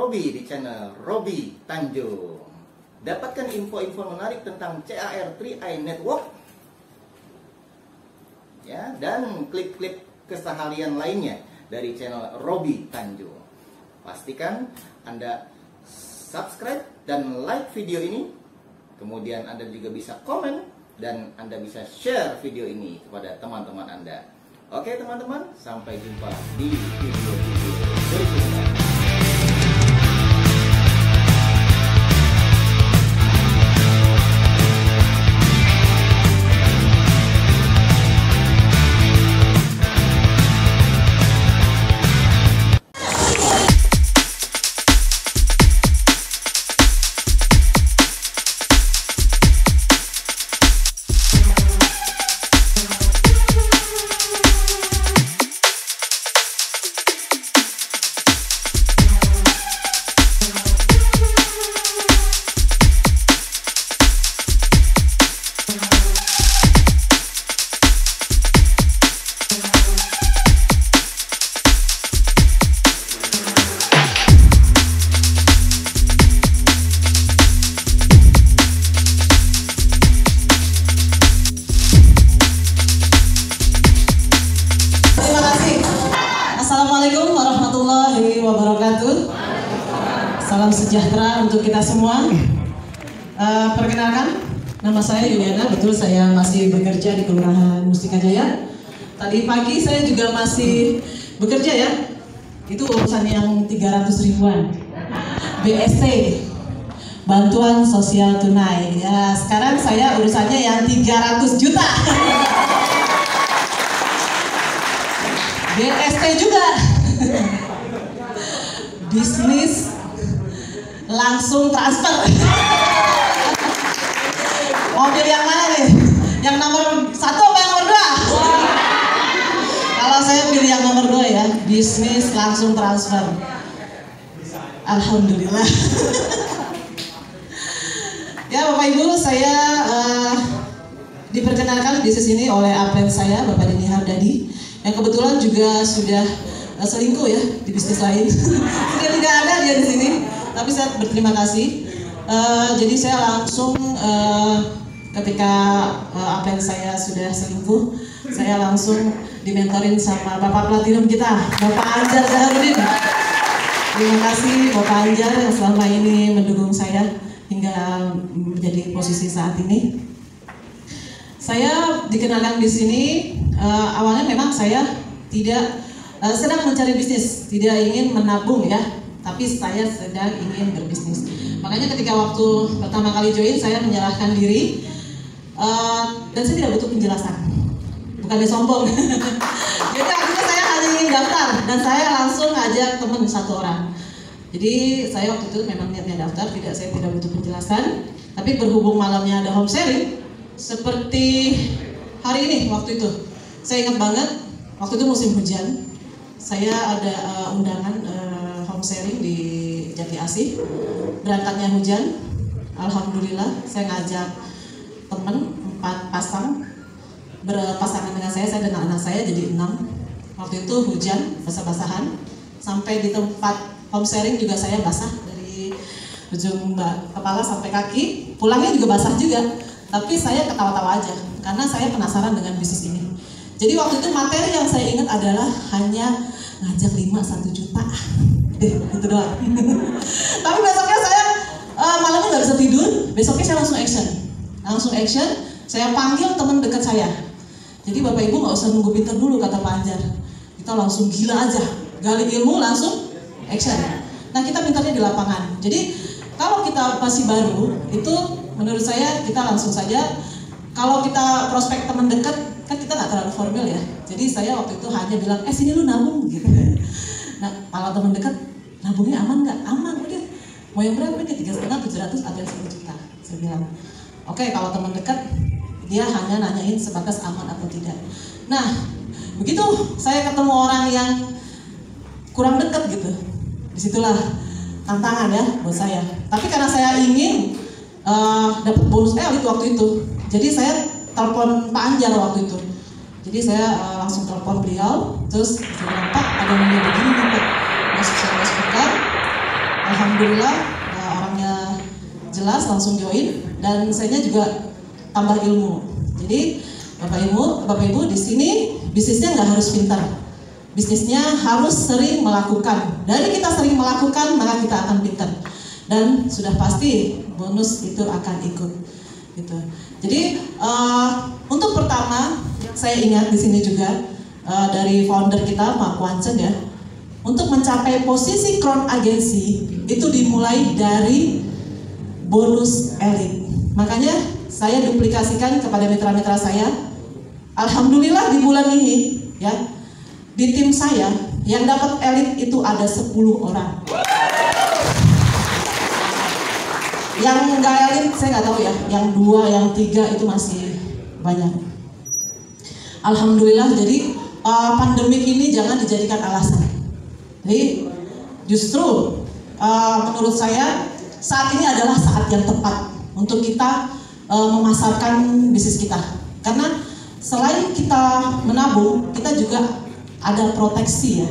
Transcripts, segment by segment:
Robi di channel Robi Tanjung. Dapatkan info-info menarik tentang CAR3i Network ya, dan klip-klip keseharian lainnya dari channel Robi Tanjung. Pastikan Anda subscribe dan like video ini. Kemudian Anda juga bisa komen dan Anda bisa share video ini kepada teman-teman Anda. Oke teman-teman, sampai jumpa di video-video berikutnya. Assalamualaikum warahmatullahi wabarakatuh. Salam sejahtera untuk kita semua. Perkenalkan, nama saya Yuliana. Betul, saya masih bekerja di Kelurahan Mustika Jaya. Tadi pagi saya juga masih bekerja ya. Itu urusan yang 300 ribuan BST, bantuan sosial tunai. Ya, sekarang saya urusannya yang 300 juta. BST juga. Bisnis langsung transfer. Mobil yang mana nih? Yang nomor 1 apa yang nomor 2? Kalau saya pilih yang nomor 2 ya. Bisnis langsung transfer. Alhamdulillah. Ya Bapak Ibu, saya diperkenalkan bisnis ini oleh apren saya, Bapak Denny Hardadi, yang kebetulan juga sudah selingkuh ya di bisnis lain. Sudah tidak ada dia di sini, tapi saya berterima kasih. Jadi saya langsung ketika apren saya sudah selingkuh, saya langsung dimentorin sama Bapak Platinum kita, Bapak Anjar Zaharudin. Terima kasih Bapak Anjar yang selama ini mendukung saya hingga menjadi posisi saat ini. Saya dikenalkan di sini awalnya memang saya tidak sedang mencari bisnis, tidak ingin menabung ya, tapi saya sedang ingin berbisnis. Makanya ketika waktu pertama kali join saya menyerahkan diri dan saya tidak butuh penjelasan, bukannya sombong. Jadi akhirnya saya hanya ingin daftar dan saya langsung ngajak teman 1 orang. Jadi saya waktu itu memang niatnya daftar, saya tidak butuh penjelasan. Tapi berhubung malamnya ada home sharing, seperti hari ini waktu itu, saya ingat banget waktu itu musim hujan, saya ada undangan home sharing di Jati Asih. Berangkatnya hujan, alhamdulillah saya ngajak teman 4 pasang berpasangan dengan saya dan anak saya jadi 6. Waktu itu hujan, basah-basahan, sampai di tempat home sharing juga saya basah dari ujung kepala sampai kaki, pulangnya juga basah juga. Tapi saya ketawa-tawa aja karena saya penasaran dengan bisnis ini. Jadi waktu itu materi yang saya ingat adalah hanya ngajak 1 juta. Itu doang. Tapi besoknya saya malamnya nggak bisa tidur. Besoknya saya langsung action. Saya panggil teman dekat saya. Jadi Bapak Ibu nggak usah nunggu pinter dulu, kata Pak Anjar. Kita langsung gila aja, gali ilmu langsung action. Nah kita pintarnya di lapangan. Jadi kalau kita masih baru, itu menurut saya kita langsung saja. Kalau kita prospek teman dekat, kan kita nggak terlalu formal ya. Jadi saya waktu itu hanya bilang, sini lu nabung gitu. Nah kalau teman dekat, nabungnya aman nggak? Aman, udah. Mau yang berapa nih? 3,5, 700, atau 1 juta. Saya bilang, oke, kalau teman dekat, dia hanya nanyain sebatas aman atau tidak. Nah begitu saya ketemu orang yang kurang dekat gitu, disitulah tantangan ya buat saya. Tapi karena saya ingin dapat bonus elit waktu itu, jadi saya telepon Pak Anjar waktu itu. Jadi saya langsung telepon beliau, terus saya bilang, Pak, ada yang begini nih Pak, masuk saya masukkan. alhamdulillah orangnya jelas langsung join, dan saya juga tambah ilmu. Jadi Bapak Ibu di sini bisnisnya nggak harus pintar, bisnisnya harus sering melakukan. Dari kita sering melakukan maka kita akan pintar, dan sudah pasti bonus itu akan ikut. Gitu. Jadi untuk pertama saya ingat di sini juga dari founder kita Pak Kwansen ya, untuk mencapai posisi Crown Agency itu dimulai dari bonus elit. Makanya saya duplikasikan kepada mitra-mitra saya. Alhamdulillah di bulan ini ya, di tim saya yang dapat elit itu ada 10 orang. Yang nggak elit saya nggak tahu ya, yang 2, yang 3 itu masih banyak. Alhamdulillah, jadi pandemik ini jangan dijadikan alasan. Jadi justru menurut saya saat ini adalah saat yang tepat untuk kita memasarkan bisnis kita. Karena selain kita menabung, kita juga ada proteksi ya.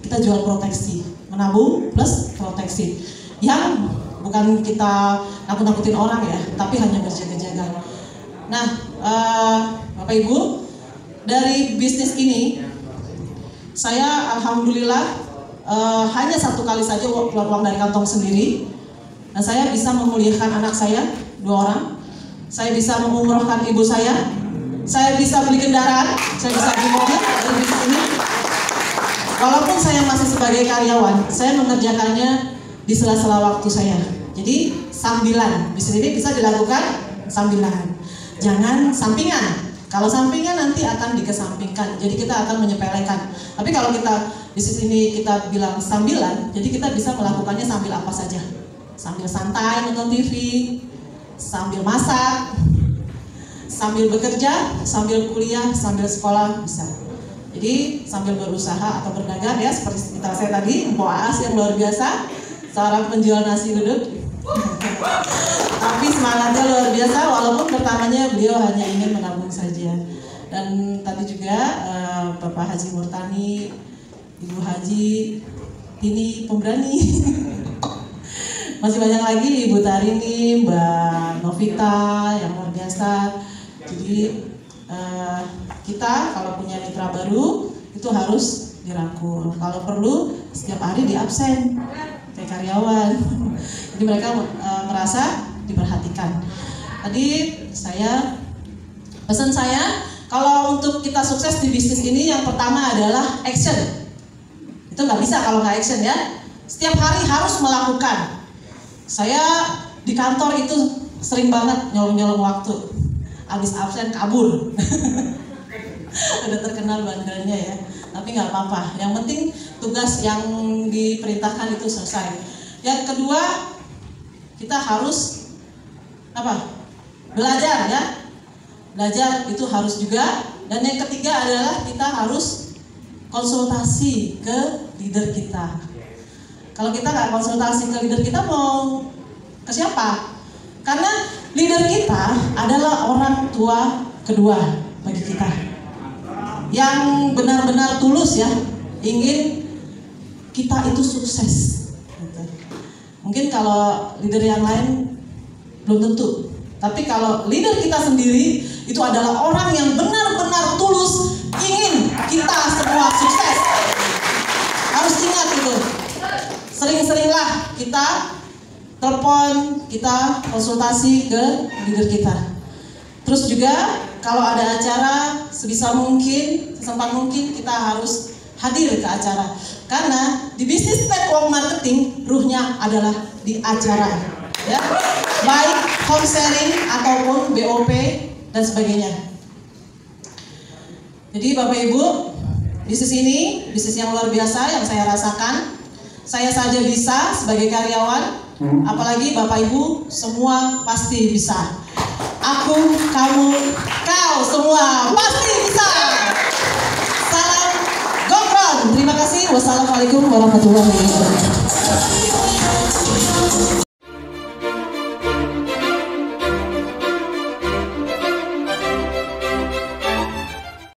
Kita jual proteksi, menabung plus proteksi. Yang bukan kita nakut-nakutin orang ya, tapi hanya berjaga-jaga. Nah, Bapak Ibu, dari bisnis ini saya alhamdulillah hanya 1 kali saja keluar uang dari kantong sendiri. Nah, saya bisa memuliakan anak saya 2 orang. Saya bisa mengumrohkan ibu saya bisa beli kendaraan, saya bisa beli mobil dari bisnis ini. Walaupun saya masih sebagai karyawan, saya mengerjakannya di sela-sela waktu saya. Jadi sambilan, bisnis ini bisa dilakukan sambilan, jangan sampingan. Kalau sampingan nanti akan dikesampingkan, jadi kita akan menyepelekan. Tapi kalau kita bisnis ini kita bilang sambilan, jadi kita bisa melakukannya sambil apa saja. Sambil santai nonton TV, sambil masak, sambil bekerja, sambil kuliah, sambil sekolah bisa. Jadi sambil berusaha atau berdagang ya, seperti mitra saya tadi, Mpok Aas yang luar biasa, seorang penjual nasi uduk. Tapi semangatnya luar biasa, walaupun pertamanya beliau hanya ingin menabung saja. Dan tadi juga Bapak Haji Murtani, Ibu Haji, ini pemberani. Masih banyak lagi Ibu Tarini, Mbak Novita yang luar biasa. Jadi kita kalau punya mitra baru itu harus dirangkul. Kalau perlu setiap hari di absen kayak karyawan. Jadi mereka merasa diperhatikan. Tadi pesan saya kalau untuk kita sukses di bisnis ini yang pertama adalah action. Itu nggak bisa kalau nggak action ya. Setiap hari harus melakukan. Saya di kantor itu sering banget nyolong-nyolong waktu. Habis absen kabur. Udah terkenal bandelnya ya. Tapi nggak apa-apa. Yang penting tugas yang diperintahkan itu selesai. Yang kedua, kita harus belajar ya. Belajar itu harus juga. Dan yang ketiga adalah kita harus konsultasi ke leader kita. Kalau kita nggak konsultasi ke leader kita, mau ke siapa? Karena leader kita adalah orang tua kedua bagi kita, yang benar-benar tulus ya, ingin kita itu sukses. Mungkin kalau leader yang lain belum tentu, tapi kalau leader kita sendiri itu adalah orang yang benar-benar tulus ingin kita semua sukses. Harus ingat itu. Sering-seringlah kita telepon, kita konsultasi ke leader kita. Terus juga kalau ada acara, sebisa mungkin, sesempat mungkin kita harus hadir ke acara. Karena di bisnis network marketing, ruhnya adalah di acara, ya, baik home sharing ataupun BOP dan sebagainya. Jadi Bapak Ibu, bisnis ini bisnis yang luar biasa yang saya rasakan. Saya saja bisa sebagai karyawan, apalagi Bapak Ibu semua pasti bisa. Aku, kamu, kau semua pasti bisa. Salam GoCrown. Terima kasih. Wassalamualaikum warahmatullahi wabarakatuh.